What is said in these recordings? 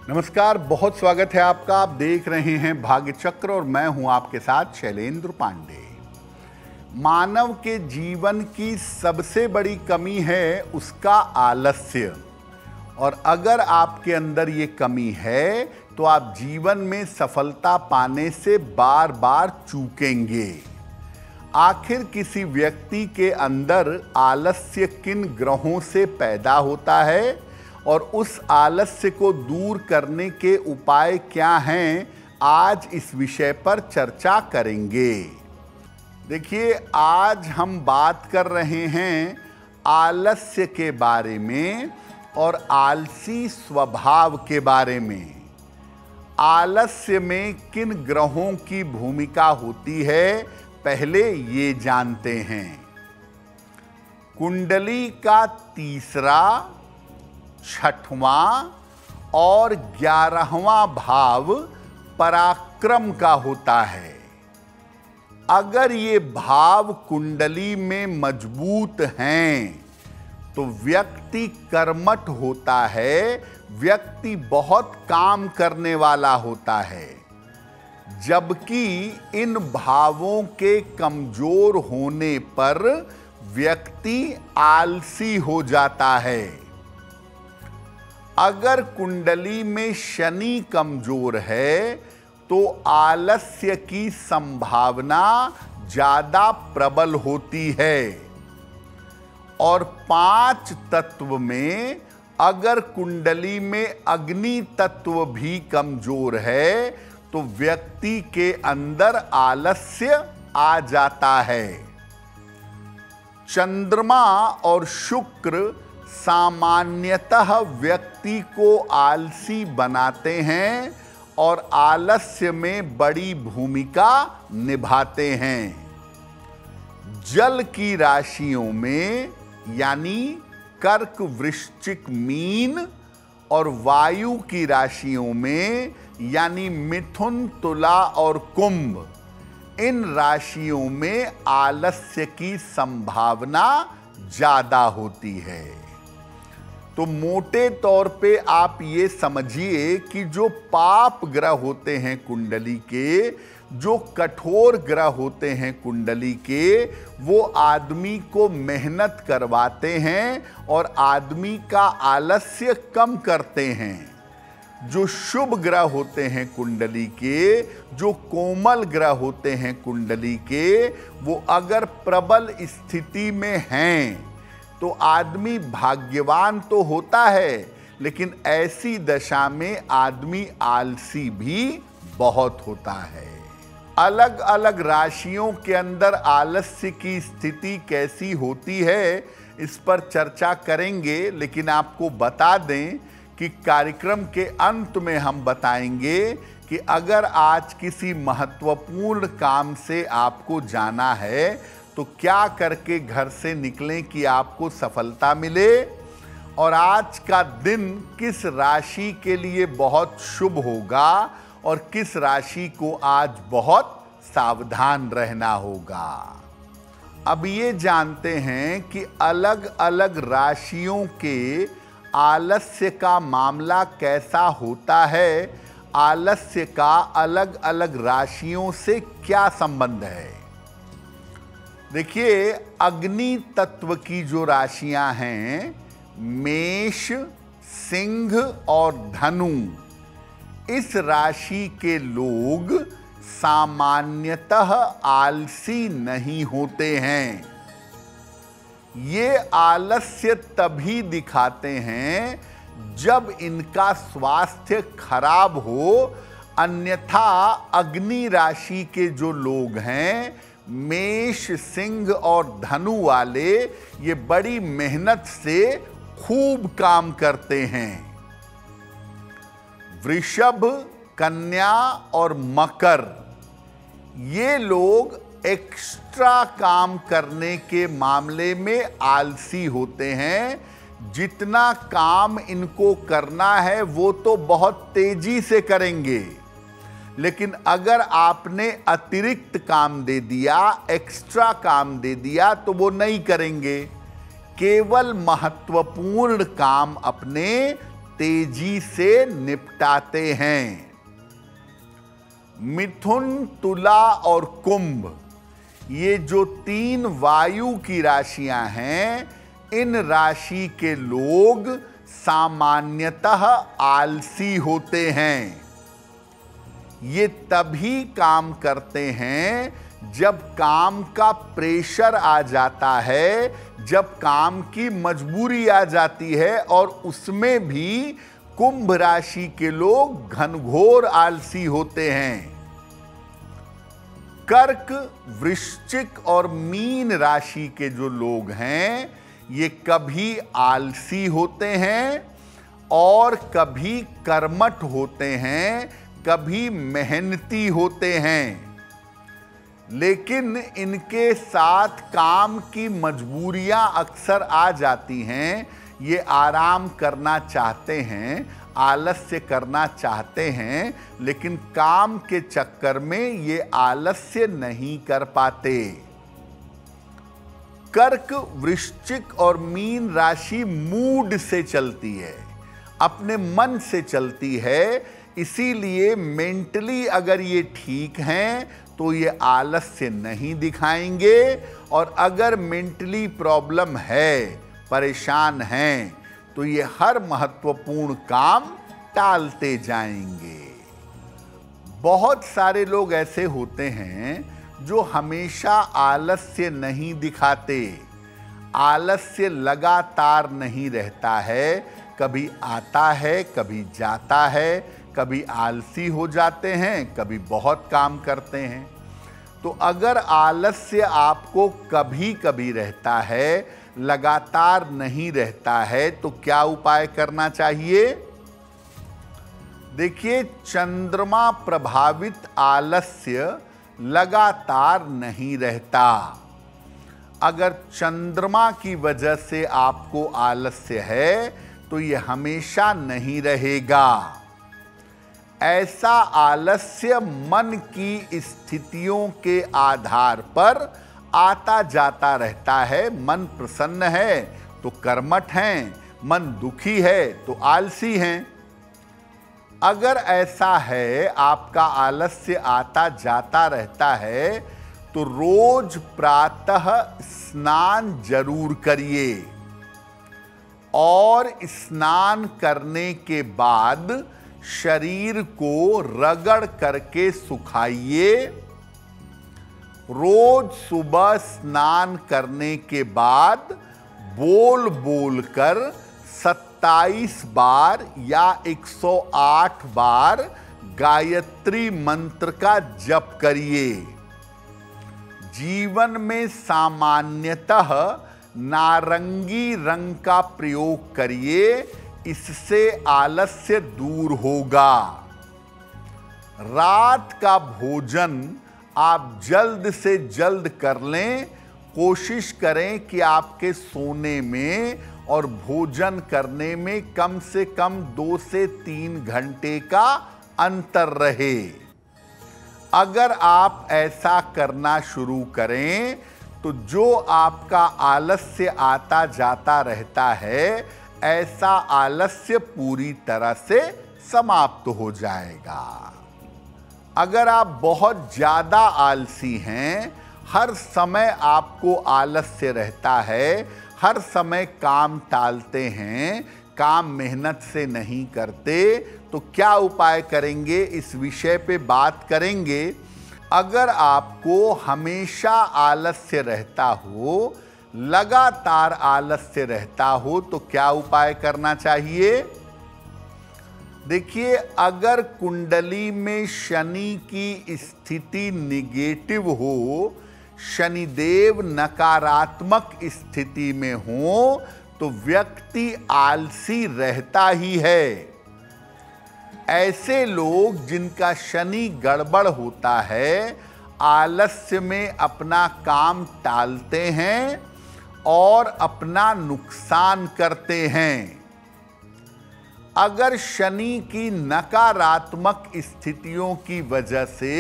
नमस्कार, बहुत स्वागत है आपका। आप देख रहे हैं भाग्य चक्र और मैं हूं आपके साथ शैलेंद्र पांडे। मानव के जीवन की सबसे बड़ी कमी है उसका आलस्य, और अगर आपके अंदर ये कमी है तो आप जीवन में सफलता पाने से बार बार चूकेंगे। आखिर किसी व्यक्ति के अंदर आलस्य किन ग्रहों से पैदा होता है और उस आलस्य को दूर करने के उपाय क्या हैं, आज इस विषय पर चर्चा करेंगे। देखिए, आज हम बात कर रहे हैं आलस्य के बारे में और आलसी स्वभाव के बारे में। आलस्य में किन ग्रहों की भूमिका होती है, पहले ये जानते हैं। कुंडली का तीसरा, छठवां और 11वां भाव पराक्रम का होता है। अगर ये भाव कुंडली में मजबूत हैं तो व्यक्ति कर्मठ होता है, व्यक्ति बहुत काम करने वाला होता है। जबकि इन भावों के कमजोर होने पर व्यक्ति आलसी हो जाता है। अगर कुंडली में शनि कमजोर है तो आलस्य की संभावना ज्यादा प्रबल होती है। और 5 तत्व में अगर कुंडली में अग्नि तत्व भी कमजोर है तो व्यक्ति के अंदर आलस्य आ जाता है। चंद्रमा और शुक्र सामान्यतः व्यक्ति को आलसी बनाते हैं और आलस्य में बड़ी भूमिका निभाते हैं। जल की राशियों में यानी कर्क, वृश्चिक, मीन और वायु की राशियों में यानी मिथुन, तुला और कुंभ, इन राशियों में आलस्य की संभावना ज्यादा होती है। तो मोटे तौर पे आप ये समझिए कि जो पाप ग्रह होते हैं कुंडली के, जो कठोर ग्रह होते हैं कुंडली के, वो आदमी को मेहनत करवाते हैं और आदमी का आलस्य कम करते हैं। जो शुभ ग्रह होते हैं कुंडली के, जो कोमल ग्रह होते हैं कुंडली के, वो अगर प्रबल स्थिति में हैं तो आदमी भाग्यवान तो होता है, लेकिन ऐसी दशा में आदमी आलसी भी बहुत होता है। अलग अलग राशियों के अंदर आलस्य की स्थिति कैसी होती है, इस पर चर्चा करेंगे, लेकिन आपको बता दें कि कार्यक्रम के अंत में हम बताएंगे कि अगर आज किसी महत्वपूर्ण काम से आपको जाना है तो क्या करके घर से निकलें कि आपको सफलता मिले, और आज का दिन किस राशि के लिए बहुत शुभ होगा और किस राशि को आज बहुत सावधान रहना होगा। अब ये जानते हैं कि अलग अलग राशियों के आलस्य का मामला कैसा होता है, आलस्य का अलग अलग राशियों से क्या संबंध है। देखिए, अग्नि तत्व की जो राशियां हैं, मेष, सिंह और धनु, इस राशि के लोग सामान्यतः आलसी नहीं होते हैं। ये आलस्य तभी दिखाते हैं जब इनका स्वास्थ्य खराब हो, अन्यथा अग्नि राशि के जो लोग हैं, मेष, सिंह और धनु वाले, ये बड़ी मेहनत से खूब काम करते हैं। वृषभ, कन्या और मकर, ये लोग एक्स्ट्रा काम करने के मामले में आलसी होते हैं। जितना काम इनको करना है वो तो बहुत तेजी से करेंगे, लेकिन अगर आपने अतिरिक्त काम दे दिया, एक्स्ट्रा काम दे दिया, तो वो नहीं करेंगे। केवल महत्वपूर्ण काम अपने तेजी से निपटाते हैं। मिथुन, तुला और कुंभ, ये जो 3 वायु की राशियां हैं, इन राशि के लोग सामान्यतः आलसी होते हैं। ये तभी काम करते हैं जब काम का प्रेशर आ जाता है, जब काम की मजबूरी आ जाती है, और उसमें भी कुंभ राशि के लोग घनघोर आलसी होते हैं। कर्क, वृश्चिक और मीन राशि के जो लोग हैं, ये कभी आलसी होते हैं और कभी कर्मठ होते हैं, कभी मेहनती होते हैं। लेकिन इनके साथ काम की मजबूरियां अक्सर आ जाती हैं। ये आराम करना चाहते हैं, आलस्य करना चाहते हैं, लेकिन काम के चक्कर में ये आलस्य नहीं कर पाते। कर्क, वृश्चिक और मीन राशि मूड से चलती है, अपने मन से चलती है। इसीलिए मेंटली अगर ये ठीक हैं तो ये आलस्य नहीं दिखाएंगे, और अगर मेंटली प्रॉब्लम है, परेशान हैं, तो ये हर महत्वपूर्ण काम टालते जाएंगे। बहुत सारे लोग ऐसे होते हैं जो हमेशा आलस्य नहीं दिखाते। आलस्य लगातार नहीं रहता है, कभी आता है, कभी जाता है, कभी आलसी हो जाते हैं, कभी बहुत काम करते हैं। तो अगर आलस्य आपको कभी कभी रहता है, लगातार नहीं रहता है, तो क्या उपाय करना चाहिए? देखिए, चंद्रमा प्रभावित आलस्य लगातार नहीं रहता। अगर चंद्रमा की वजह से आपको आलस्य है तो यह हमेशा नहीं रहेगा। ऐसा आलस्य मन की स्थितियों के आधार पर आता जाता रहता है। मन प्रसन्न है तो कर्मठ हैं, मन दुखी है तो आलसी हैं। अगर ऐसा है, आपका आलस्य आता जाता रहता है, तो रोज प्रातः स्नान जरूर करिए, और स्नान करने के बाद शरीर को रगड़ करके सुखाइए। रोज सुबह स्नान करने के बाद बोल बोल कर 27 बार या 108 बार गायत्री मंत्र का जप करिए। जीवन में सामान्यतः नारंगी रंग का प्रयोग करिए, इससे आलस्य दूर होगा। रात का भोजन आप जल्द से जल्द कर लें। कोशिश करें कि आपके सोने में और भोजन करने में कम से कम 2 से 3 घंटे का अंतर रहे। अगर आप ऐसा करना शुरू करें तो जो आपका आलस्य आता जाता रहता है, ऐसा आलस्य पूरी तरह से समाप्त हो जाएगा। अगर आप बहुत ज्यादा आलसी हैं, हर समय आपको आलस्य रहता है, हर समय काम टालते हैं, काम मेहनत से नहीं करते, तो क्या उपाय करेंगे, इस विषय पे बात करेंगे। अगर आपको हमेशा आलस्य रहता हो, लगातार आलस्य रहता हो, तो क्या उपाय करना चाहिए? देखिए, अगर कुंडली में शनि की स्थिति निगेटिव हो, शनिदेव नकारात्मक स्थिति में हो, तो व्यक्ति आलसी रहता ही है। ऐसे लोग जिनका शनि गड़बड़ होता है, आलस्य में अपना काम टालते हैं और अपना नुकसान करते हैं। अगर शनि की नकारात्मक स्थितियों की वजह से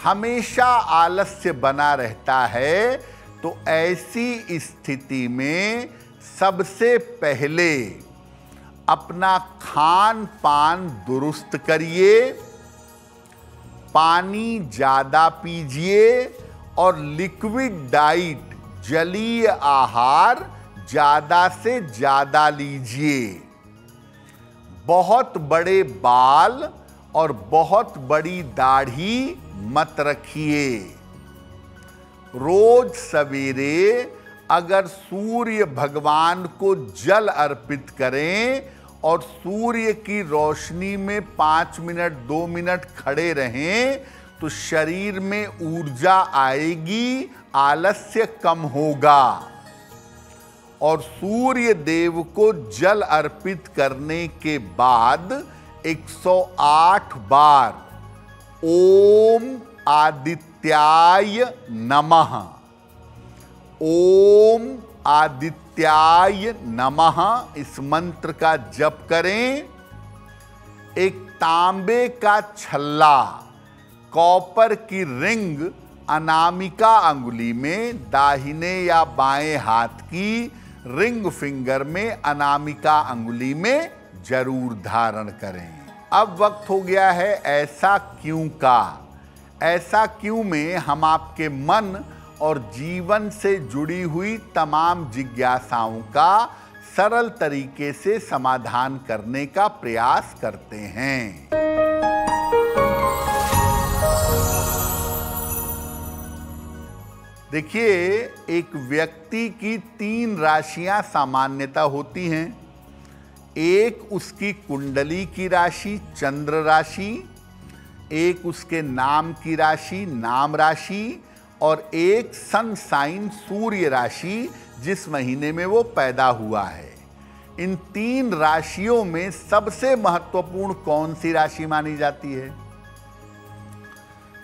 हमेशा आलस्य बना रहता है, तो ऐसी स्थिति में सबसे पहले अपना खान पान दुरुस्त करिए, पानी ज्यादा पीजिए और लिक्विड डाइट, जलीय आहार ज्यादा से ज्यादा लीजिए। बहुत बड़े बाल और बहुत बड़ी दाढ़ी मत रखिए। रोज सवेरे अगर सूर्य भगवान को जल अर्पित करें और सूर्य की रोशनी में 5 मिनट 2 मिनट खड़े रहें तो शरीर में ऊर्जा आएगी, आलस्य कम होगा। और सूर्य देव को जल अर्पित करने के बाद 108 बार ओम आदित्याय नमः, ओम आदित्याय नमः इस मंत्र का जप करें। एक तांबे का छल्ला, कॉपर की रिंग अनामिका अंगुली में, दाहिने या बाएं हाथ की रिंग फिंगर में अनामिका अंगुली में जरूर धारण करें। अब वक्त हो गया है ऐसा क्यों का। ऐसा क्यों में हम आपके मन और जीवन से जुड़ी हुई तमाम जिज्ञासाओं का सरल तरीके से समाधान करने का प्रयास करते हैं। देखिए, एक व्यक्ति की 3 राशियां सामान्यतः होती हैं। एक उसकी कुंडली की राशि चंद्र राशि, एक उसके नाम की राशि नाम राशि, और एक सन साइन सूर्य राशि जिस महीने में वो पैदा हुआ है। इन 3 राशियों में सबसे महत्वपूर्ण कौन सी राशि मानी जाती है?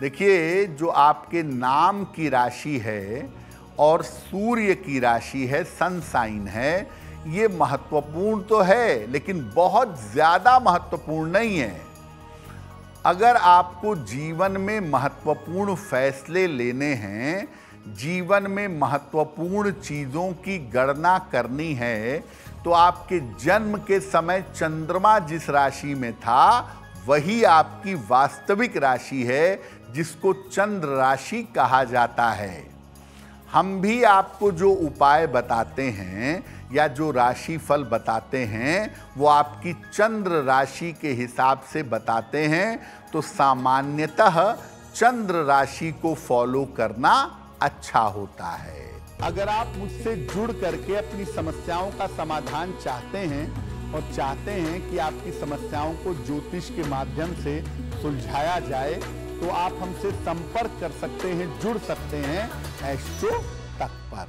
देखिए, जो आपके नाम की राशि है और सूर्य की राशि है, सन साइन है, ये महत्वपूर्ण तो है लेकिन बहुत ज्यादा महत्वपूर्ण नहीं है। अगर आपको जीवन में महत्वपूर्ण फैसले लेने हैं, जीवन में महत्वपूर्ण चीजों की गणना करनी है, तो आपके जन्म के समय चंद्रमा जिस राशि में था वही आपकी वास्तविक राशि है, जिसको चंद्र राशि कहा जाता है। हम भी आपको जो उपाय बताते हैं या जो राशि फल बताते हैं वो आपकी चंद्र राशि के हिसाब से बताते हैं, तो सामान्यतः चंद्र राशि को फॉलो करना अच्छा होता है। अगर आप मुझसे जुड़ करके अपनी समस्याओं का समाधान चाहते हैं और चाहते हैं कि आपकी समस्याओं को ज्योतिष के माध्यम से सुलझाया जाए, तो आप हमसे संपर्क कर सकते हैं, जुड़ सकते हैं एस्ट्रो तक पर।